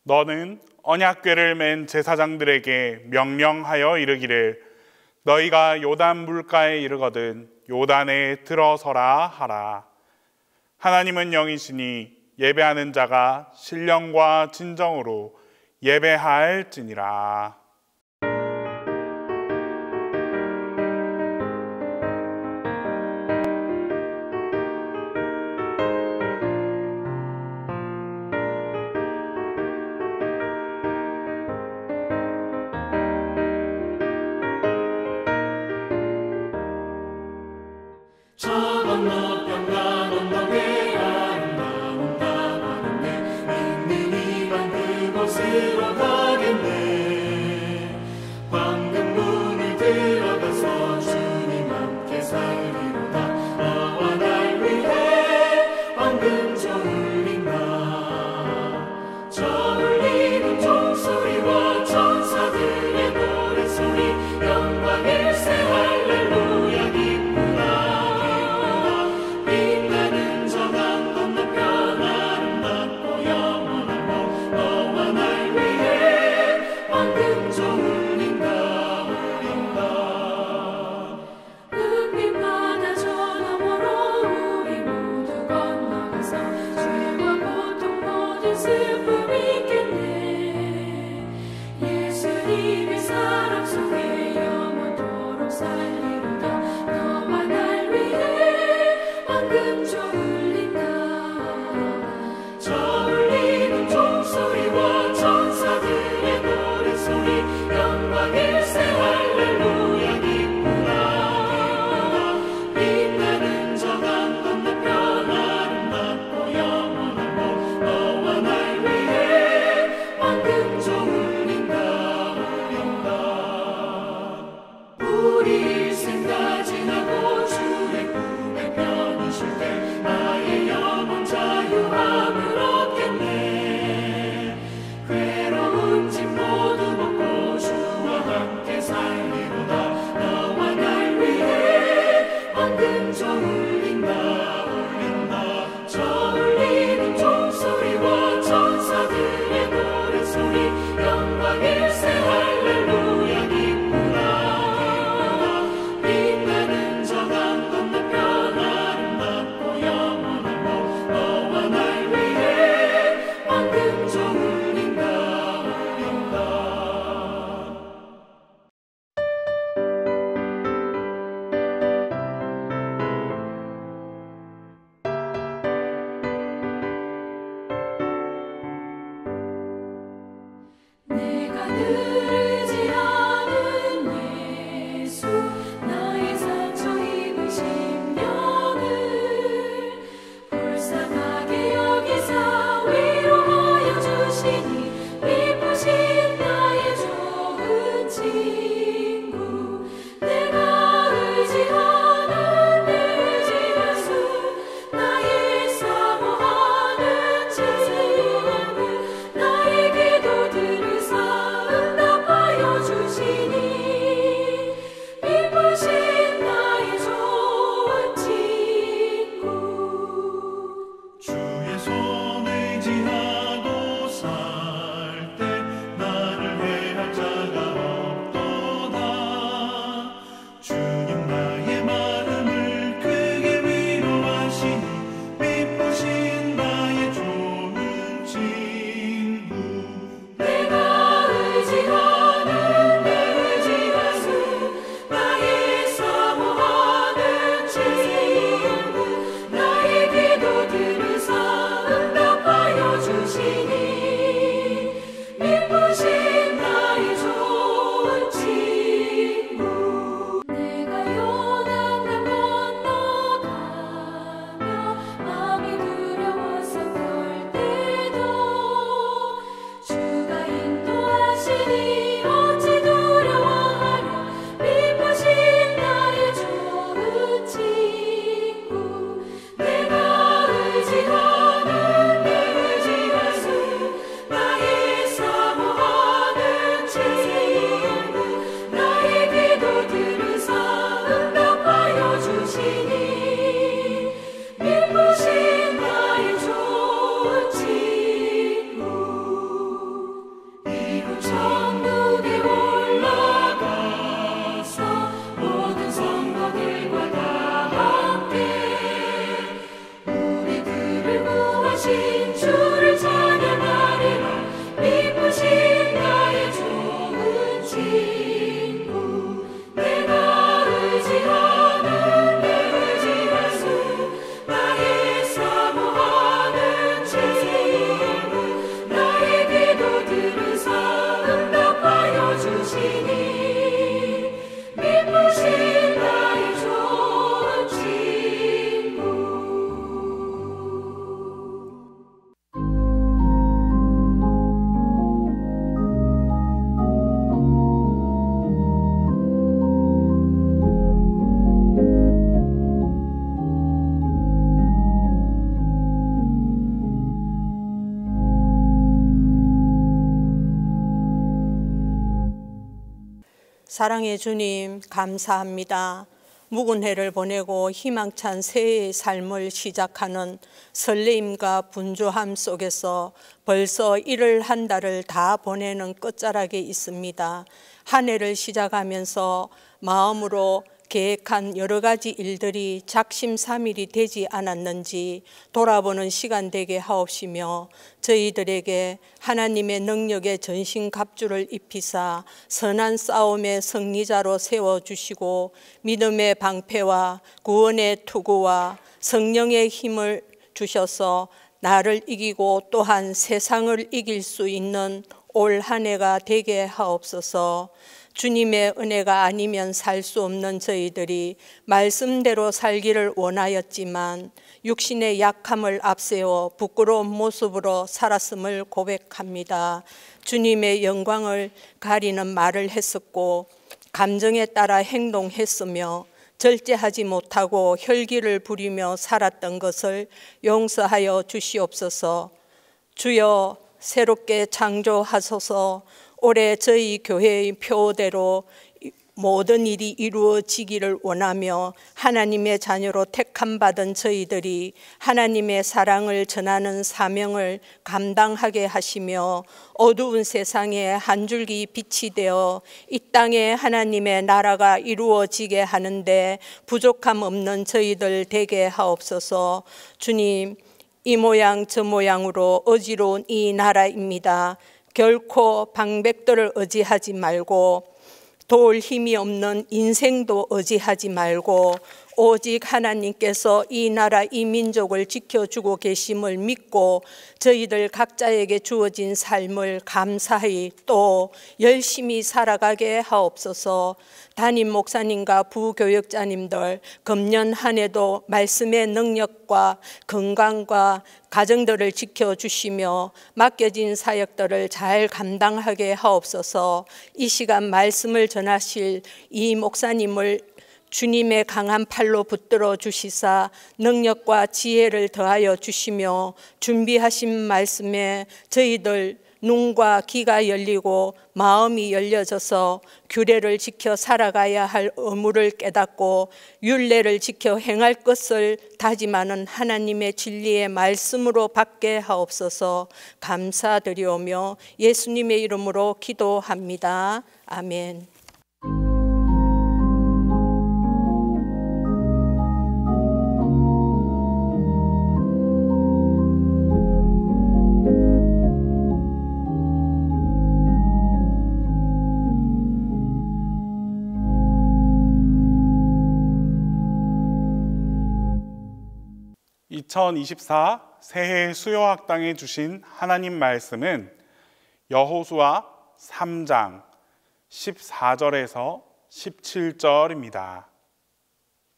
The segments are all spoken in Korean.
너는 언약궤를 맨 제사장들에게 명령하여 이르기를 너희가 요단 물가에 이르거든 요단에 들어서라 하라. 하나님은 영이시니 예배하는 자가 신령과 진정으로 예배할지니라. 저 건너편가 건너게 아름다운 가는데 믿는 이만 그곳으로 가겠네. 황금문을 들어가서 주님 함께 살리로다. 너와 날 위해 황금종 울린다. 저 울리는 종소리와 천사들의 노래소리 영광일세 할렐루야 기쁘다. 사랑의 주님, 감사합니다. 묵은 해를 보내고 희망찬 새해의 삶을 시작하는 설레임과 분주함 속에서 벌써 일을 한 달을 다 보내는 끝자락에 있습니다. 한 해를 시작하면서 마음으로 계획한 여러 가지 일들이 작심삼일이 되지 않았는지 돌아보는 시간 되게 하옵시며 저희들에게 하나님의 능력의 전신갑주를 입히사 선한 싸움의 승리자로 세워주시고 믿음의 방패와 구원의 투구와 성령의 힘을 주셔서 나를 이기고 또한 세상을 이길 수 있는 올 한 해가 되게 하옵소서. 주님의 은혜가 아니면 살 수 없는 저희들이 말씀대로 살기를 원하였지만 육신의 약함을 앞세워 부끄러운 모습으로 살았음을 고백합니다. 주님의 영광을 가리는 말을 했었고 감정에 따라 행동했으며 절제하지 못하고 혈기를 부리며 살았던 것을 용서하여 주시옵소서. 주여 새롭게 창조하소서. 올해 저희 교회의 표대로 모든 일이 이루어지기를 원하며 하나님의 자녀로 택함받은 저희들이 하나님의 사랑을 전하는 사명을 감당하게 하시며 어두운 세상에 한 줄기 빛이 되어 이 땅에 하나님의 나라가 이루어지게 하는데 부족함 없는 저희들 되게 하옵소서. 주님, 이 모양 저 모양으로 어지러운 이 나라입니다. 결코 방백들을 의지하지 말고 도울 힘이 없는 인생도 의지하지 말고 오직 하나님께서 이 나라 이 민족을 지켜주고 계심을 믿고 저희들 각자에게 주어진 삶을 감사히 또 열심히 살아가게 하옵소서. 담임 목사님과 부교역자님들 금년 한 해도 말씀의 능력과 건강과 가정들을 지켜주시며 맡겨진 사역들을 잘 감당하게 하옵소서. 이 시간 말씀을 전하실 이 목사님을 주님의 강한 팔로 붙들어 주시사 능력과 지혜를 더하여 주시며 준비하신 말씀에 저희들 눈과 귀가 열리고 마음이 열려져서 규례를 지켜 살아가야 할 의무를 깨닫고 율례를 지켜 행할 것을 다짐하는 하나님의 진리의 말씀으로 받게 하옵소서. 감사드리오며 예수님의 이름으로 기도합니다. 아멘. (2024) 새해 수요학당에 주신 하나님 말씀은 여호수아 3장 14절에서 17절입니다.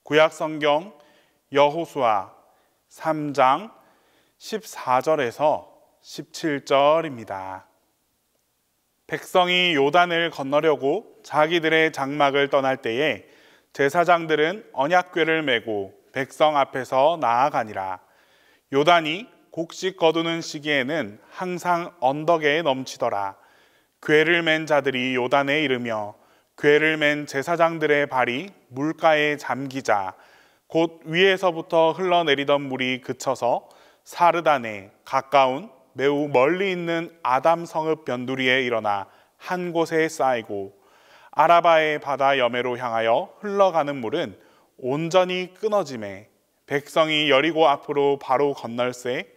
구약성경 여호수아 3장 14절에서 17절입니다. 백성이 요단을 건너려고 자기들의 장막을 떠날 때에 제사장들은 언약궤를 메고 백성 앞에서 나아가니라. 요단이 곡식 거두는 시기에는 항상 언덕에 넘치더라. 궤를 맨 자들이 요단에 이르며 궤를 맨 제사장들의 발이 물가에 잠기자 곧 위에서부터 흘러내리던 물이 그쳐서 사르단에 가까운 매우 멀리 있는 아담 성읍 변두리에 일어나 한 곳에 쌓이고 아라바의 바다 여매로 향하여 흘러가는 물은 온전히 끊어지매 백성이 여리고 앞으로 바로 건널새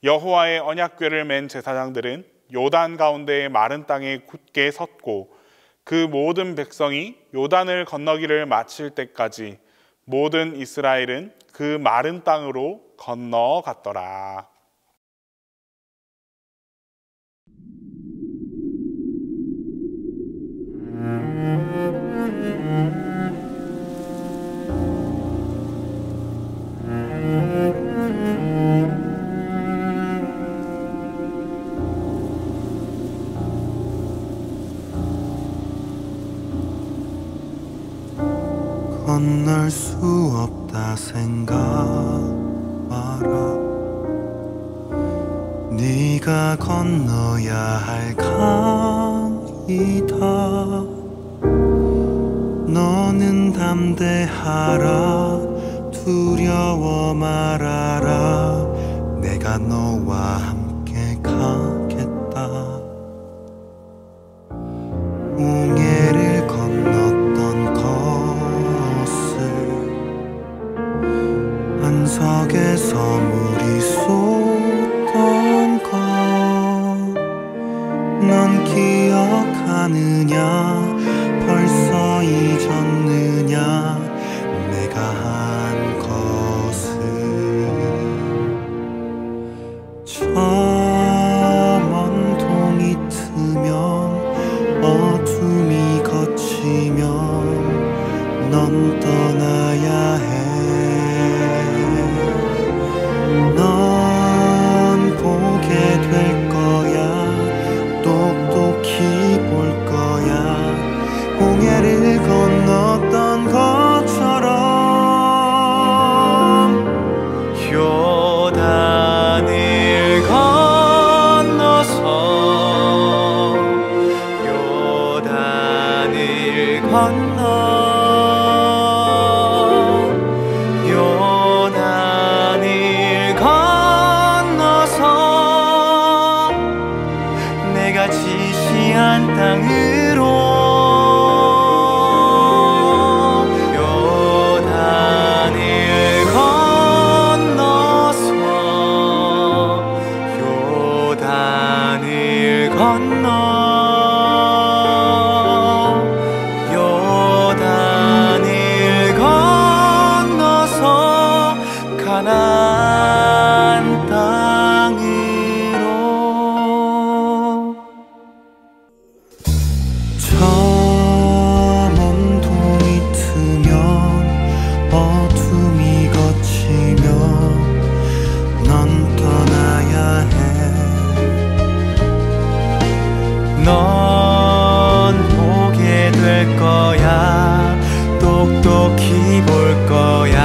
여호와의 언약궤를 맨 제사장들은 요단 가운데의 마른 땅에 굳게 섰고 그 모든 백성이 요단을 건너기를 마칠 때까지 모든 이스라엘은 그 마른 땅으로 건너갔더라. 건널 수 없다 생각 마라. 네가 건너야 할 강이다. 너는 담대하라 두려워 말아라 내가 너와 함께 가겠다 옹해를 건넜던 것을 안석에서 물이 쏟던 것 넌 기억하느냐 벌써 잊었느냐 내가 한 것을 저 먼 동이 트면 어둠이 걷히면 넌 떠나야 해 넌 보게 될 거야 똑똑히 볼 거야 홍해를 건넜던 것처럼 요단을 건너서 요단을 건너 요단을 건너서 내가 지시한 땅으로 요단을 건너서 요단을 건너 요단을 건너서 가나안 땅으로 저 먼 동이 트면 어둠이 걷히면 넌 떠나야 해 넌 보게 될 거야 똑똑히 볼 거야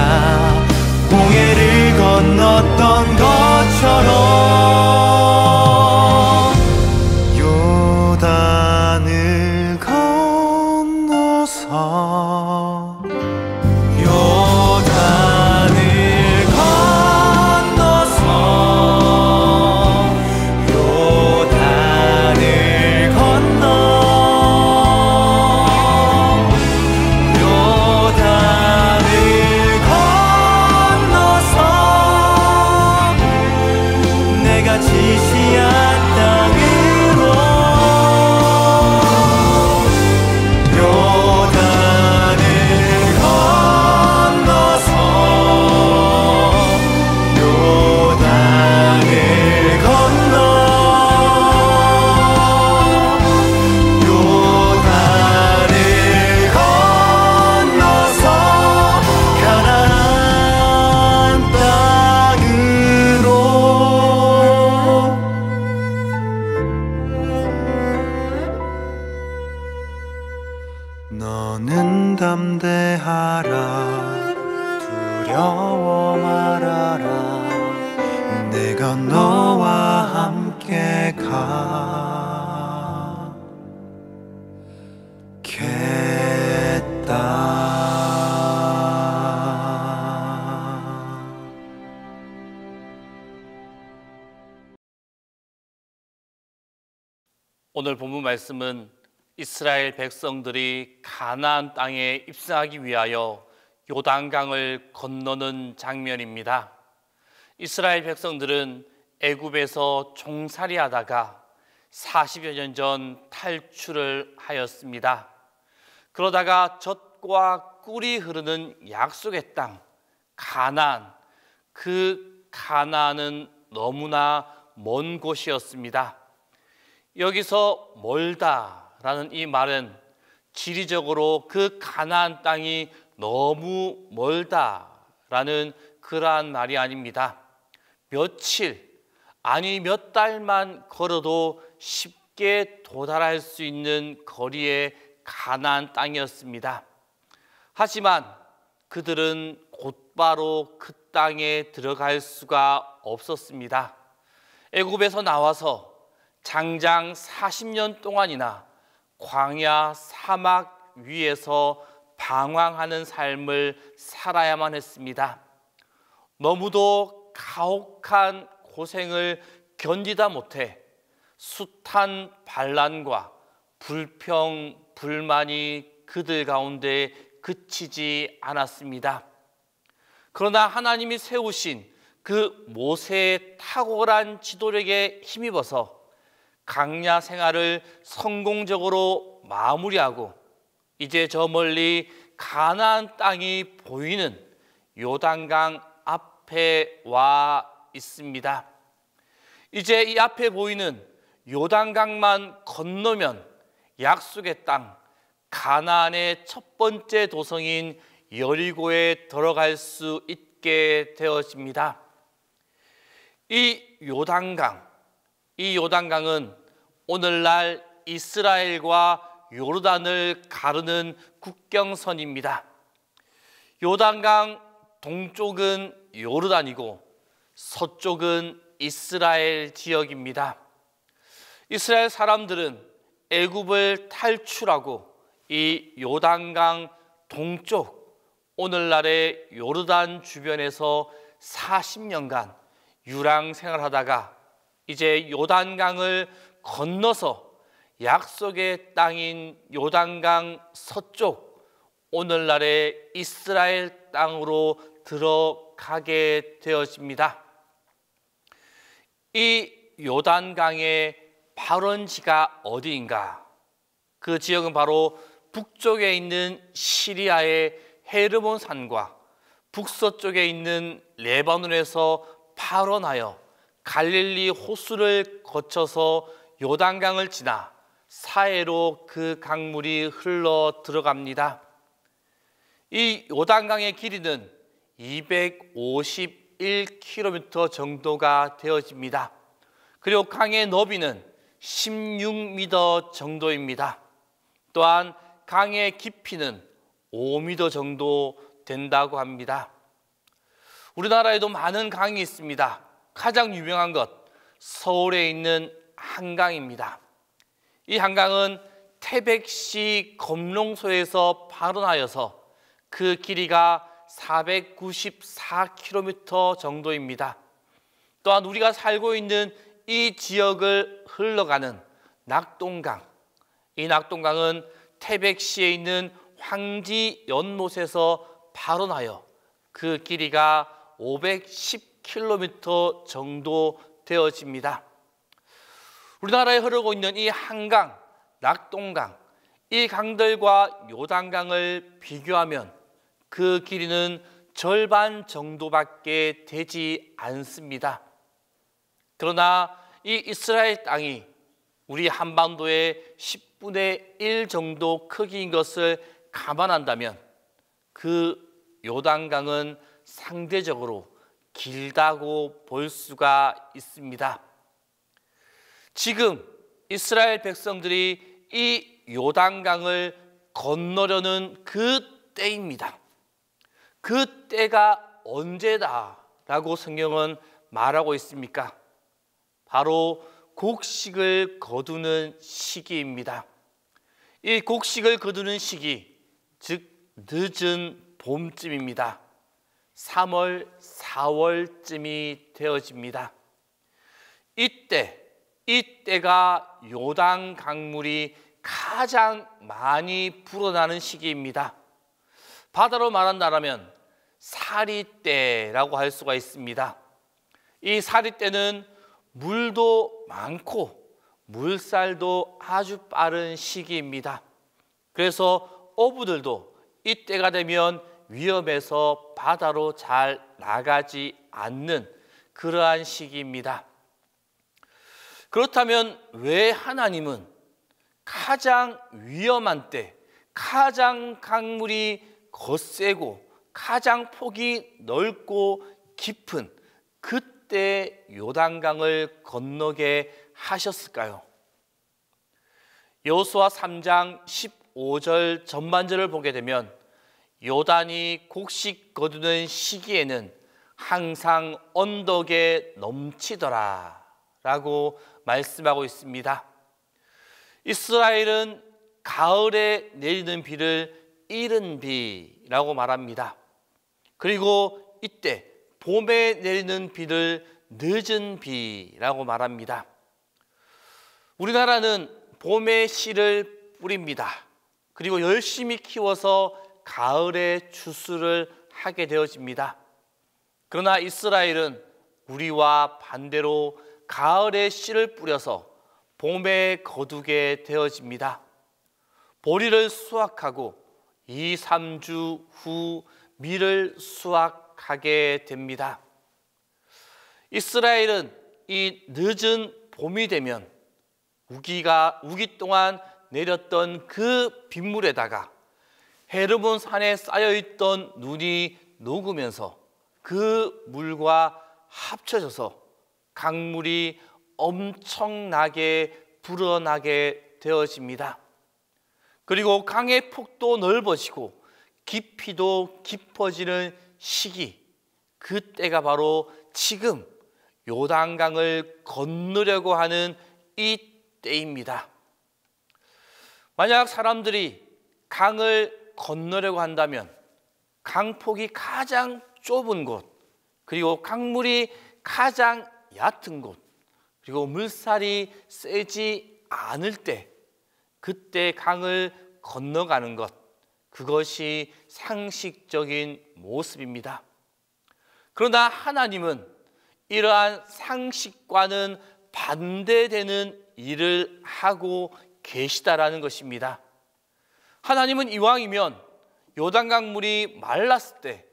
홍해를 건넜던 것처럼 요단을 건너서 요단을 건너서 요단을 건너 요단을 건너서 내가 지시한 땅으로 요단을 건너서 요단을 건너 요단을 건너서 가나안 땅으로 너는 담대하라 두려워 말아라 내가 너와 함께 가겠다 오늘 본문 말씀은 이스라엘 백성들이 가나안 땅에 입성하기 위하여 요단강을 건너는 장면입니다. 이스라엘 백성들은 애굽에서 종살이하다가 40여 년 전 탈출을 하였습니다. 그러다가 젖과 꿀이 흐르는 약속의 땅 가나안, 그 가나안은 너무나 먼 곳이었습니다. 여기서 멀다라는 이 말은 지리적으로 그 가나안 땅이 너무 멀다라는 그러한 말이 아닙니다. 며칠, 아니 몇 달만 걸어도 쉽게 도달할 수 있는 거리의 가나안 땅이었습니다. 하지만 그들은 곧바로 그 땅에 들어갈 수가 없었습니다. 애굽에서 나와서 장장 40년 동안이나 광야 사막 위에서 방황하는 삶을 살아야만 했습니다. 너무도 가혹한 고생을 견디다 못해 숱한 반란과 불평, 불만이 그들 가운데 그치지 않았습니다. 그러나 하나님이 세우신 그 모세의 탁월한 지도력에 힘입어서 광야 생활을 성공적으로 마무리하고 이제 저 멀리 가나안 땅이 보이는 요단강 앞에 와 있습니다. 이제 이 앞에 보이는 요단강만 건너면 약속의 땅 가나안의 첫 번째 도성인 여리고에 들어갈 수 있게 되어집니다. 이 요단강은 오늘날 이스라엘과 요르단을 가르는 국경선입니다. 요단강 동쪽은 요르단이고 서쪽은 이스라엘 지역입니다. 이스라엘 사람들은 애굽을 탈출하고 이 요단강 동쪽 오늘날의 요르단 주변에서 40년간 유랑 생활하다가 이제 요단강을 건너서 약속의 땅인 요단강 서쪽 오늘날의 이스라엘 땅으로 들어가게 되어집니다. 이 요단강의 발원지가 어디인가? 그 지역은 바로 북쪽에 있는 시리아의 헤르몬 산과 북서쪽에 있는 레바논에서 발원하여 갈릴리 호수를 거쳐서 요단강을 지나 사해로 그 강물이 흘러 들어갑니다. 이 요단강의 길이는 251km 정도가 되어집니다. 그리고 강의 너비는 16m 정도입니다. 또한 강의 깊이는 5m 정도 된다고 합니다. 우리나라에도 많은 강이 있습니다. 가장 유명한 것, 서울에 있는 한강입니다. 이 한강은 태백시 검룡소에서 발원하여서 그 길이가 494km 정도입니다. 또한 우리가 살고 있는 이 지역을 흘러가는 낙동강, 이 낙동강은 태백시에 있는 황지 연못에서 발원하여 그 길이가 510km 정도 되어집니다. 우리나라에 흐르고 있는 이 한강, 낙동강, 이 강들과 요단강을 비교하면 그 길이는 절반 정도밖에 되지 않습니다. 그러나 이 이스라엘 땅이 우리 한반도의 10분의 1 정도 크기인 것을 감안한다면 그 요단강은 상대적으로 길다고 볼 수가 있습니다. 지금 이스라엘 백성들이 이 요단강을 건너려는 그 때입니다. 그 때가 언제다라고 성경은 말하고 있습니까? 바로 곡식을 거두는 시기입니다. 이 곡식을 거두는 시기, 즉 늦은 봄쯤입니다. 3월, 4월쯤이 되어집니다. 이때가 요단 강물이 가장 많이 불어나는 시기입니다. 바다로 말한다면 사리때라고 할 수가 있습니다. 이 사리때는 물도 많고 물살도 아주 빠른 시기입니다. 그래서 어부들도 이때가 되면 위험해서 바다로 잘 나가지 않는 그러한 시기입니다. 그렇다면 왜 하나님은 가장 위험한 때, 가장 강물이 거세고 가장 폭이 넓고 깊은 그때 요단강을 건너게 하셨을까요? 여호수아 3장 15절 전반절을 보게 되면 요단이 곡식 거두는 시기에는 항상 언덕에 넘치더라 라고 말씀하고 있습니다. 이스라엘은 가을에 내리는 비를 이른 비라고 말합니다. 그리고 이때 봄에 내리는 비를 늦은 비라고 말합니다. 우리나라는 봄에 씨를 뿌립니다. 그리고 열심히 키워서 가을에 추수를 하게 되어집니다. 그러나 이스라엘은 우리와 반대로 가을에 씨를 뿌려서 봄에 거두게 되어집니다. 보리를 수확하고 2, 3주 후 밀을 수확하게 됩니다. 이스라엘은 이 늦은 봄이 되면 우기 동안 내렸던 그 빗물에다가 헤르몬 산에 쌓여있던 눈이 녹으면서 그 물과 합쳐져서 강물이 엄청나게 불어나게 되어집니다. 그리고 강의 폭도 넓어지고 깊이도 깊어지는 시기, 그때가 바로 지금 요단강을 건너려고 하는 이 때입니다. 만약 사람들이 강을 건너려고 한다면 강폭이 가장 좁은 곳, 그리고 강물이 가장 얕은 곳, 그리고 물살이 세지 않을 때, 그때 강을 건너가는 것, 그것이 상식적인 모습입니다. 그러나 하나님은 이러한 상식과는 반대되는 일을 하고 계시다라는 것입니다. 하나님은 이왕이면 요단강 물이 말랐을 때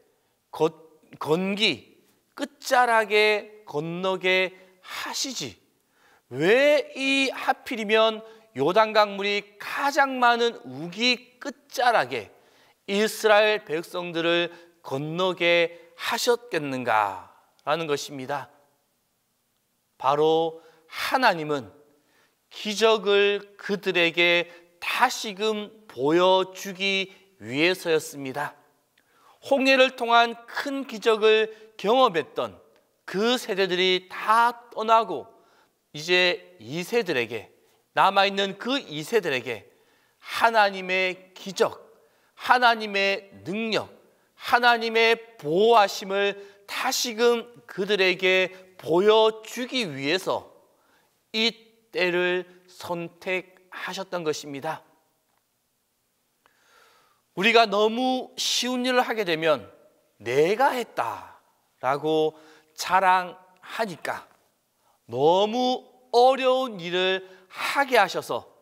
건기 끝자락에 건너게 하시지, 왜 이 하필이면 요단강 물이 가장 많은 우기 끝자락에 이스라엘 백성들을 건너게 하셨겠는가라는 것입니다. 바로 하나님은 기적을 그들에게 다시금 보여주기 위해서였습니다. 홍해를 통한 큰 기적을 경험했던 그 세대들이 다 떠나고 이제 2세들에게, 남아있는 그 2세들에게 하나님의 기적, 하나님의 능력, 하나님의 보호하심을 다시금 그들에게 보여주기 위해서 이 때를 선택하셨던 것입니다. 우리가 너무 쉬운 일을 하게 되면 내가 했다라고 자랑하니까 너무 어려운 일을 하게 하셔서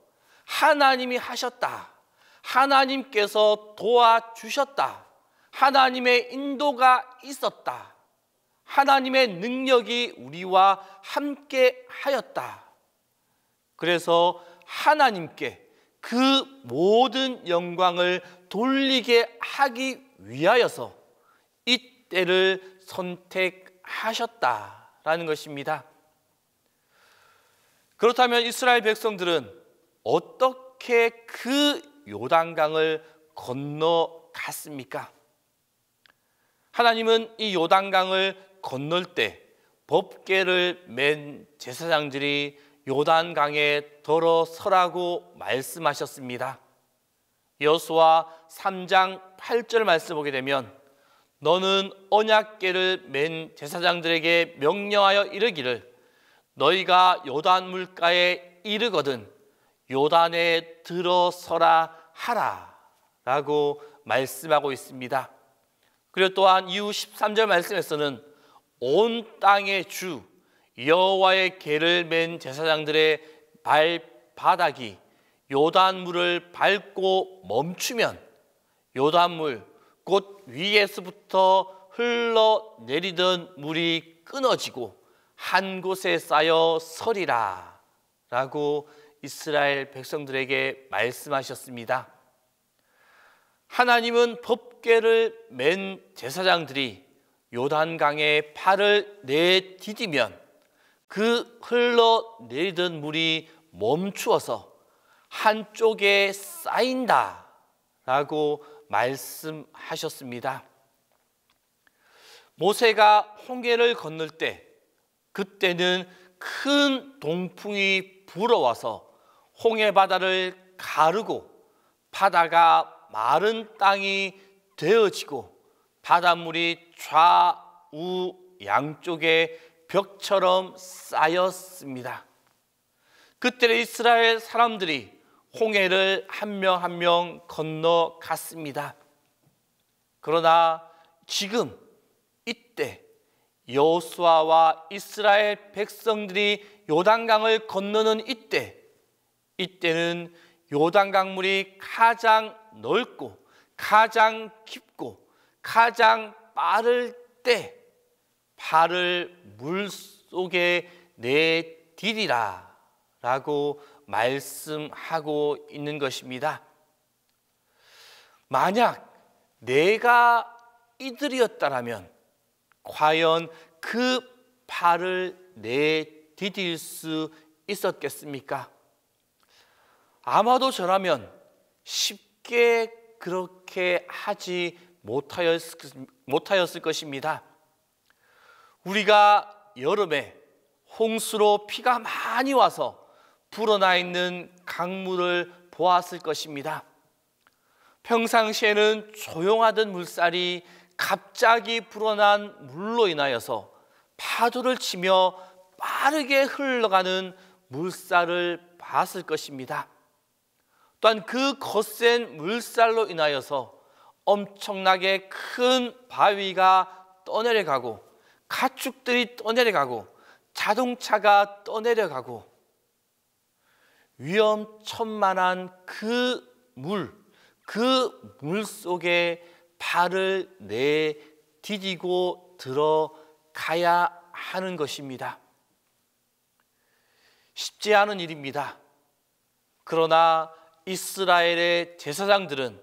하나님이 하셨다, 하나님께서 도와주셨다, 하나님의 인도가 있었다, 하나님의 능력이 우리와 함께 하였다. 그래서 하나님께 그 모든 영광을 돌리게 하기 위하여서 이 때를 선택하셨다라는 것입니다. 그렇다면 이스라엘 백성들은 어떻게 그 요단강을 건너갔습니까? 하나님은 이 요단강을 건널 때 법궤를 맨 제사장들이 요단강에 들어서라고 말씀하셨습니다. 여호수아 3장 8절 말씀 보게 되면 너는 언약궤를 맨 제사장들에게 명령하여 이르기를 너희가 요단 물가에 이르거든 요단에 들어서라 하라 라고 말씀하고 있습니다. 그리고 또한 이후 13절 말씀에서는 온 땅의 주 여호와의 궤를 맨 제사장들의 발바닥이 요단물을 밟고 멈추면 요단물 곧 위에서부터 흘러내리던 물이 끊어지고 한 곳에 쌓여 서리라 라고 이스라엘 백성들에게 말씀하셨습니다. 하나님은 법궤를 맨 제사장들이 요단강에 발을 내디디면 그 흘러내리던 물이 멈추어서 한쪽에 쌓인다 라고 말씀하셨습니다. 모세가 홍해를 건널 때 그때는 큰 동풍이 불어와서 홍해 바다를 가르고 바다가 마른 땅이 되어지고 바닷물이 좌우 양쪽에 벽처럼 쌓였습니다. 그때 이스라엘 사람들이 홍해를 한 명 한 명 건너갔습니다. 그러나 지금 이때 여호수아와 이스라엘 백성들이 요단강을 건너는 이때는 요단강물이 가장 넓고 가장 깊고 가장 빠를 때 발을 물속에 내디디라 라고 말씀하고 있는 것입니다. 만약 내가 이들이었다면 과연 그 발을 내디딜 수 있었겠습니까? 아마도 저라면 쉽게 그렇게 하지 못하였을 것입니다. 우리가 여름에 홍수로 비가 많이 와서 불어나 있는 강물을 보았을 것입니다. 평상시에는 조용하던 물살이 갑자기 불어난 물로 인하여서 파도를 치며 빠르게 흘러가는 물살을 봤을 것입니다. 또한 그 거센 물살로 인하여서 엄청나게 큰 바위가 떠내려가고 가축들이 떠내려가고 자동차가 떠내려가고 위험천만한 그 물 속에 발을 내디디고 들어가야 하는 것입니다. 쉽지 않은 일입니다. 그러나 이스라엘의 제사장들은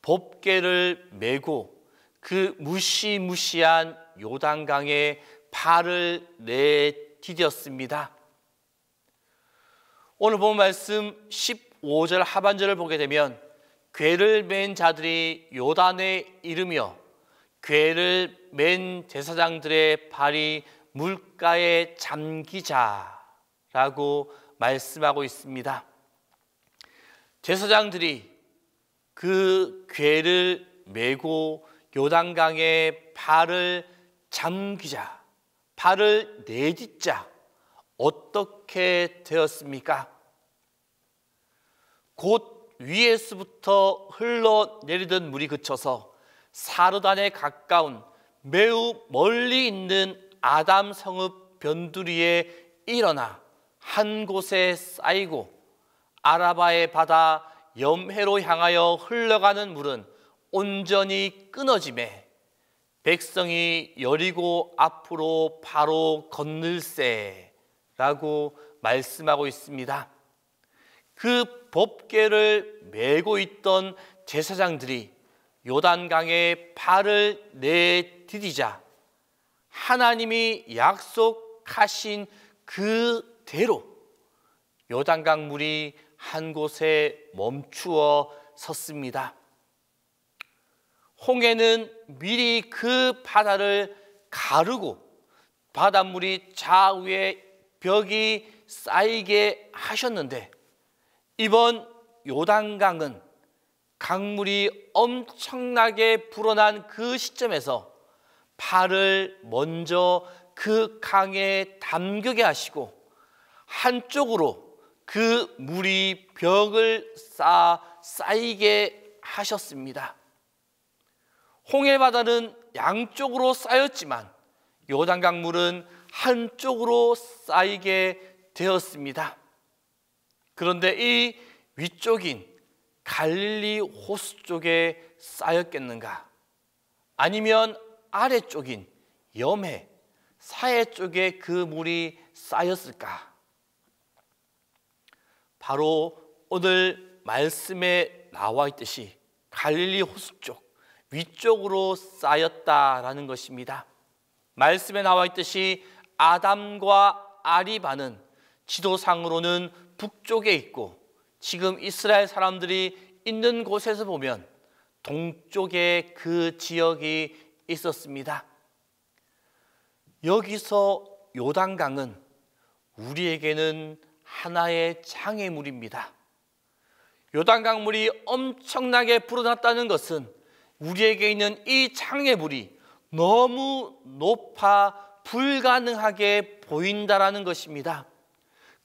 법궤를 메고 그 무시무시한 요단강에 발을 내디뎠습니다. 오늘 본 말씀 15절 하반절을 보게 되면 궤를 맨 자들이 요단에 이르며 궤를 맨 제사장들의 발이 물가에 잠기자라고 말씀하고 있습니다. 제사장들이 그 궤를 메고 요단강에 발을 잠기자, 발을 내딛자 어떻게 되었습니까? 곧 위에서부터 흘러내리던 물이 그쳐서 사르단에 가까운 매우 멀리 있는 아담 성읍 변두리에 일어나 한 곳에 쌓이고 아라바의 바다 염해로 향하여 흘러가는 물은 온전히 끊어지매 백성이 여리고 앞으로 바로 건널세라고 말씀하고 있습니다. 그 법궤를 메고 있던 제사장들이 요단강에 발을 내디디자 하나님이 약속하신 그대로 요단강 물이 한 곳에 멈추어 섰습니다. 홍해는 미리 그 바다를 가르고 바닷물이 좌우에 벽이 쌓이게 하셨는데 이번 요단강은 강물이 엄청나게 불어난 그 시점에서 발을 먼저 그 강에 담그게 하시고 한쪽으로 그 물이 벽을 쌓이게 하셨습니다. 홍해바다는 양쪽으로 쌓였지만 요단강 물은 한쪽으로 쌓이게 되었습니다. 그런데 이 위쪽인 갈릴리 호수 쪽에 쌓였겠는가? 아니면 아래쪽인 염해, 사해 쪽에 그 물이 쌓였을까? 바로 오늘 말씀에 나와 있듯이 갈릴리 호수 쪽 위쪽으로 쌓였다라는 것입니다. 말씀에 나와 있듯이 아담과 아리바는 지도상으로는 북쪽에 있고 지금 이스라엘 사람들이 있는 곳에서 보면 동쪽에 그 지역이 있었습니다. 여기서 요단강은 우리에게는 하나의 장애물입니다. 요단강물이 엄청나게 불어났다는 것은 우리에게 있는 이 장애물이 너무 높아 불가능하게 보인다라는 것입니다.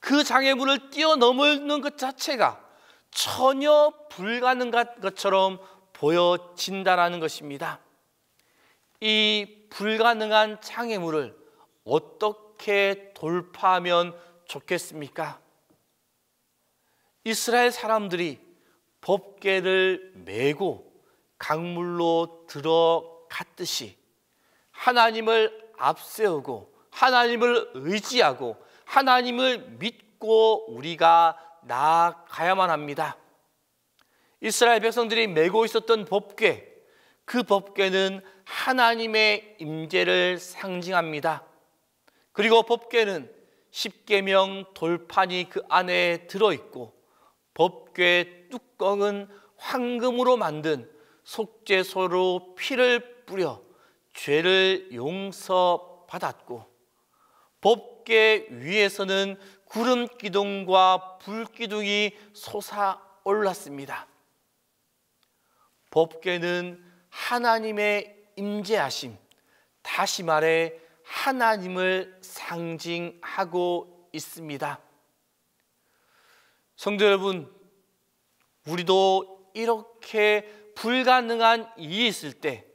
그 장애물을 뛰어넘는 것 자체가 전혀 불가능한 것처럼 보여진다라는 것입니다. 이 불가능한 장애물을 어떻게 돌파하면 좋겠습니까? 이스라엘 사람들이 법궤를 메고 강물로 들어갔듯이 하나님을 앞세우고 하나님을 의지하고 하나님을 믿고 우리가 나아가야만 합니다. 이스라엘 백성들이 메고 있었던 법궤, 그 법궤는 하나님의 임재를 상징합니다. 그리고 법궤는 십계명 돌판이 그 안에 들어있고 법궤 뚜껑은 황금으로 만든 속죄소로 피를 뿌려 죄를 용서받았고 법궤 위에서는 구름 기둥과 불 기둥이 솟아올랐습니다. 법궤는 하나님의 임재하심, 다시 말해 하나님을 상징하고 있습니다. 성도 여러분, 우리도 이렇게 불가능한 일이 있을 때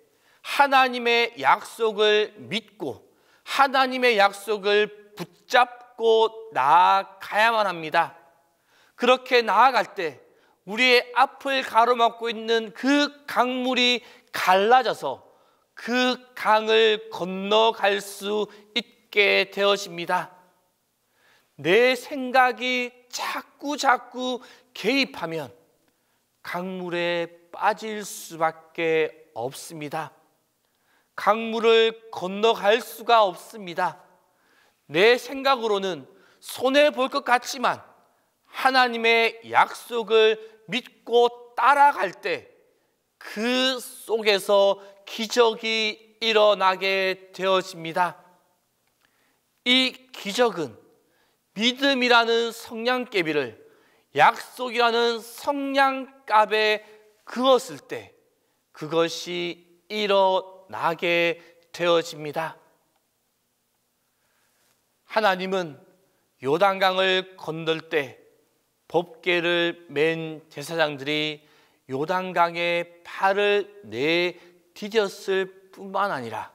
하나님의 약속을 믿고 하나님의 약속을 붙잡고 나아가야만 합니다. 그렇게 나아갈 때 우리의 앞을 가로막고 있는 그 강물이 갈라져서 그 강을 건너갈 수 있게 되어집니다. 내 생각이 자꾸 개입하면 강물에 빠질 수밖에 없습니다. 강물을 건너갈 수가 없습니다. 내 생각으로는 손해볼 것 같지만 하나님의 약속을 믿고 따라갈 때 그 속에서 기적이 일어나게 되어집니다. 이 기적은 믿음이라는 성냥개비를 약속이라는 성냥갑에 그었을 때 그것이 일어나게 되어집니다. 하나님은 요단강을 건널 때 법궤를 맨 제사장들이 요단강에 발을 내디뎠을 뿐만 아니라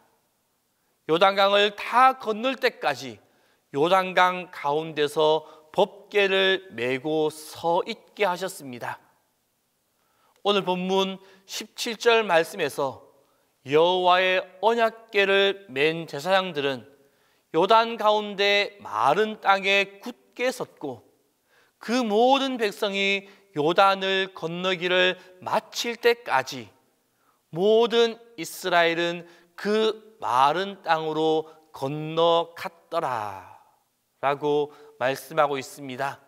요단강을 다 건널 때까지 요단강 가운데서 법궤를 메고 서 있게 하셨습니다. 오늘 본문 17절 말씀에서 여호와의 언약궤를 맨 제사장들은 요단 가운데 마른 땅에 굳게 섰고 그 모든 백성이 요단을 건너기를 마칠 때까지 모든 이스라엘은 그 마른 땅으로 건너갔더라 라고 말씀하고 있습니다.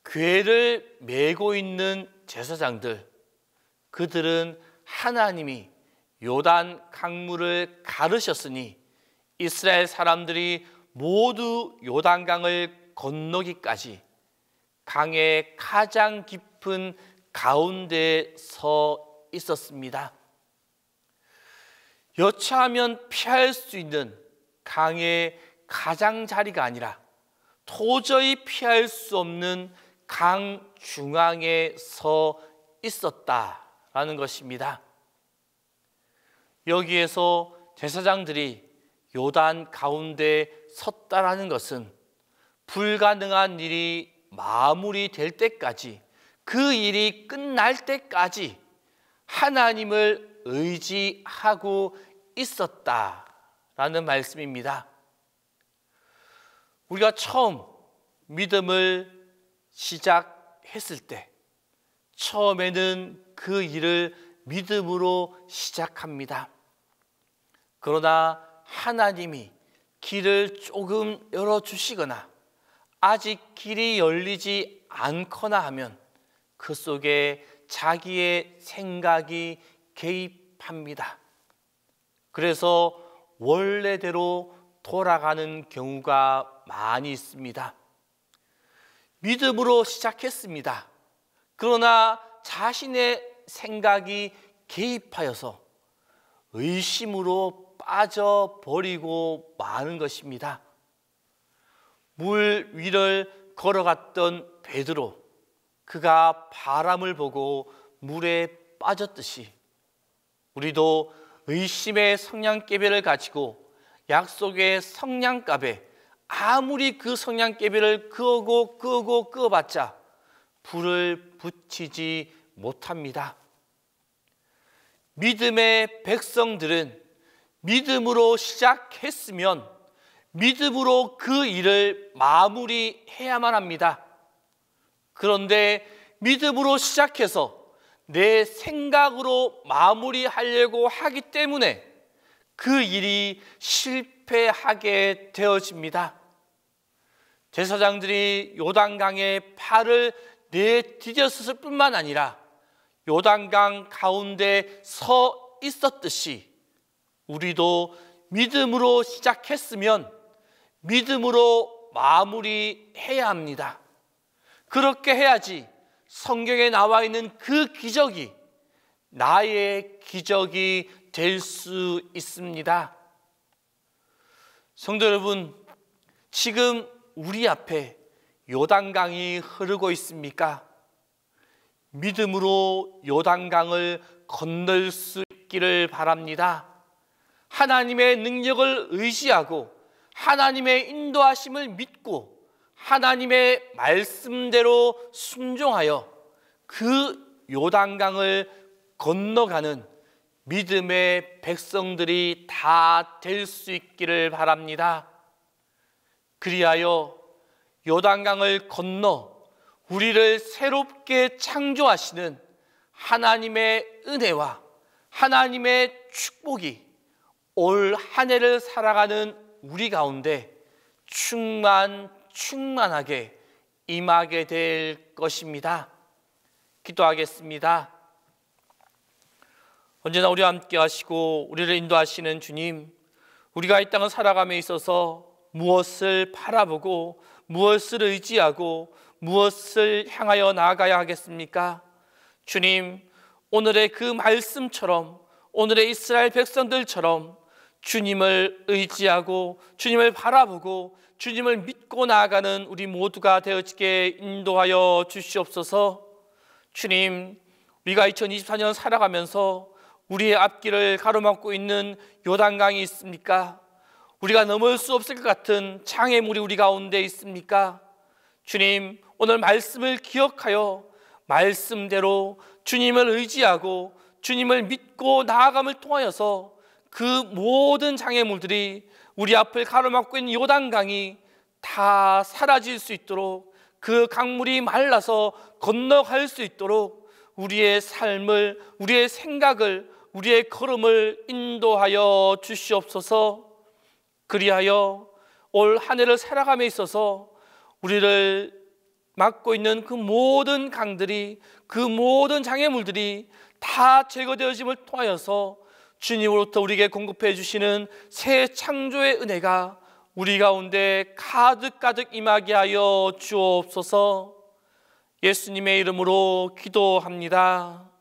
궤를 메고 있는 제사장들, 그들은 하나님이 요단 강물을 가르셨으니 이스라엘 사람들이 모두 요단강을 건너기까지 강의 가장 깊은 가운데에 서 있었습니다. 여차하면 피할 수 있는 강의 가장자리가 아니라 도저히 피할 수 없는 강 중앙에 서 있었다라는 것입니다. 여기에서 제사장들이 요단 가운데 섰다라는 것은 불가능한 일이 마무리될 때까지, 그 일이 끝날 때까지 하나님을 의지하고 있었다라는 말씀입니다. 우리가 처음 믿음을 시작했을 때 처음에는 그 일을 믿음으로 시작합니다. 그러나 하나님이 길을 조금 열어주시거나 아직 길이 열리지 않거나 하면 그 속에 자기의 생각이 개입합니다. 그래서 원래대로 돌아가는 경우가 많이 있습니다. 믿음으로 시작했습니다. 그러나 자신의 생각이 개입하여서 의심으로 빠져버리고 마는 것입니다. 물 위를 걸어갔던 베드로, 그가 바람을 보고 물에 빠졌듯이 우리도 의심의 성냥개비를 가지고 약속의 성냥갑에 아무리 그 성냥개비를 그어고 그어봤자 불을 붙이지 못합니다. 믿음의 백성들은 믿음으로 시작했으면 믿음으로 그 일을 마무리해야만 합니다. 그런데 믿음으로 시작해서 내 생각으로 마무리하려고 하기 때문에 그 일이 실패하게 되어집니다. 제사장들이 요단강에 발을 내디뎠을 뿐만 아니라 요단강 가운데 서 있었듯이 우리도 믿음으로 시작했으면 믿음으로 마무리해야 합니다. 그렇게 해야지 성경에 나와 있는 그 기적이 나의 기적이 될 수 있습니다. 성도 여러분, 지금 우리 앞에 요단강이 흐르고 있습니까? 믿음으로 요단강을 건널 수 있기를 바랍니다. 하나님의 능력을 의지하고 하나님의 인도하심을 믿고 하나님의 말씀대로 순종하여 그 요단강을 건너가는 믿음의 백성들이 다 될 수 있기를 바랍니다. 그리하여 요단강을 건너 우리를 새롭게 창조하시는 하나님의 은혜와 하나님의 축복이 올 한 해를 살아가는 우리 가운데 충만하게 임하게 될 것입니다. 기도하겠습니다. 언제나 우리와 함께 하시고 우리를 인도하시는 주님, 우리가 이 땅을 살아감에 있어서 무엇을 바라보고 무엇을 의지하고 무엇을 향하여 나아가야 하겠습니까? 주님, 오늘의 그 말씀처럼 오늘의 이스라엘 백성들처럼 주님을 의지하고 주님을 바라보고 주님을 믿고 나아가는 우리 모두가 되어지게 인도하여 주시옵소서. 주님, 우리가 2024년 살아가면서 우리의 앞길을 가로막고 있는 요단강이 있습니까? 우리가 넘을 수 없을 것 같은 장애물이 우리 가운데 있습니까? 주님, 오늘 말씀을 기억하여 말씀대로 주님을 의지하고 주님을 믿고 나아감을 통하여서 그 모든 장애물들이 우리 앞을 가로막고 있는 요단강이 다 사라질 수 있도록, 그 강물이 말라서 건너갈 수 있도록 우리의 삶을, 우리의 생각을, 우리의 걸음을 인도하여 주시옵소서. 그리하여 올 한 해를 살아감에 있어서 우리를 막고 있는 그 모든 강들이, 그 모든 장애물들이 다 제거되어짐을 통하여서 주님으로부터 우리에게 공급해 주시는 새 창조의 은혜가 우리 가운데 가득 임하게 하여 주옵소서. 예수님의 이름으로 기도합니다.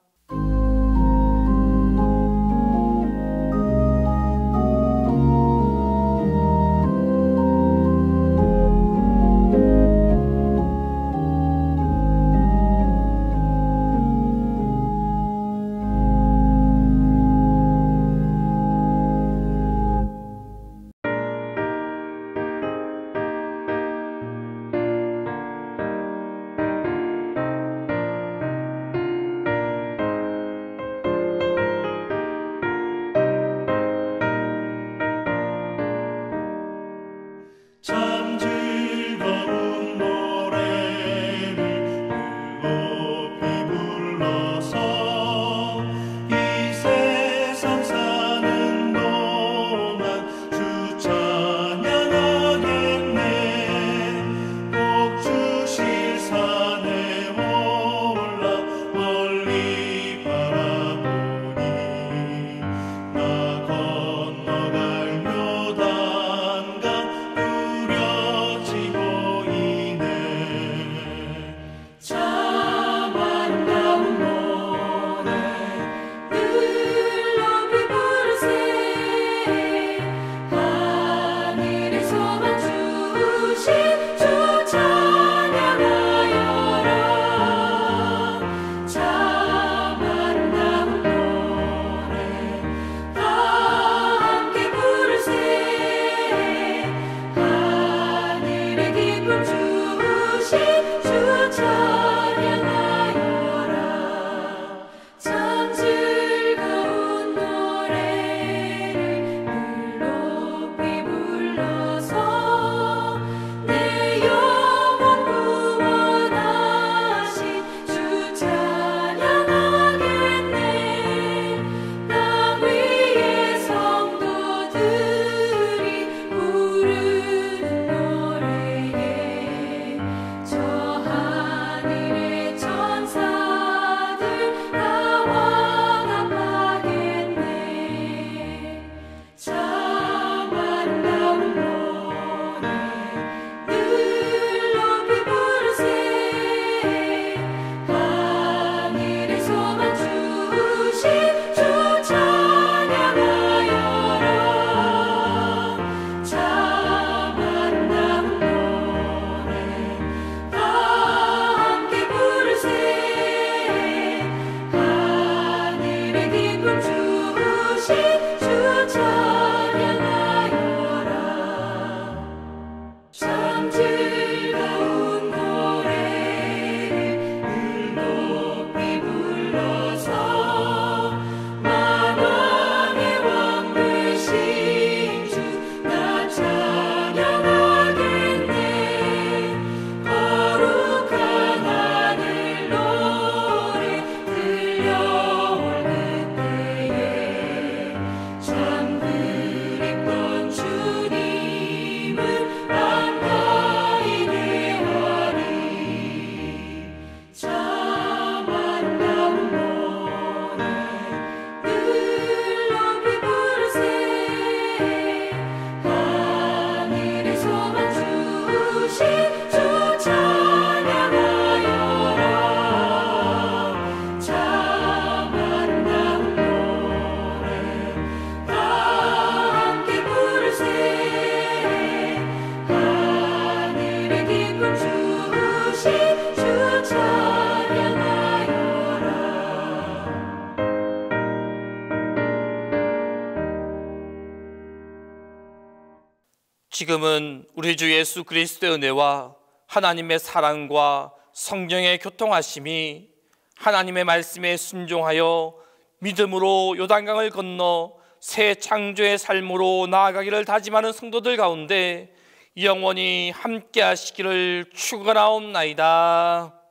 주 찬양하여라. 참 즐거운 노래를 높이 불러서 만왕의 왕 되신 주 나 찬양하겠네. 거룩한 하늘 노래 들려올 그때에 참 그립던 주님을 반가이 대하리. 참 아름다운 노래 늘 높이 부르세. 하늘에서만 주신 주 찬양하여라. 참 아름다운 노래 다 함께 부르세. 하늘의 기쁨 주신 주 찬양하여라. 지금은 우리 주 예수 그리스도의 은혜와 하나님의 사랑과 성령의 교통하심이 하나님의 말씀에 순종하여 믿음으로 요단강을 건너 새 창조의 삶으로 나아가기를 다짐하는 성도들 가운데 영원히 함께 하시기를 축원하옵나이다.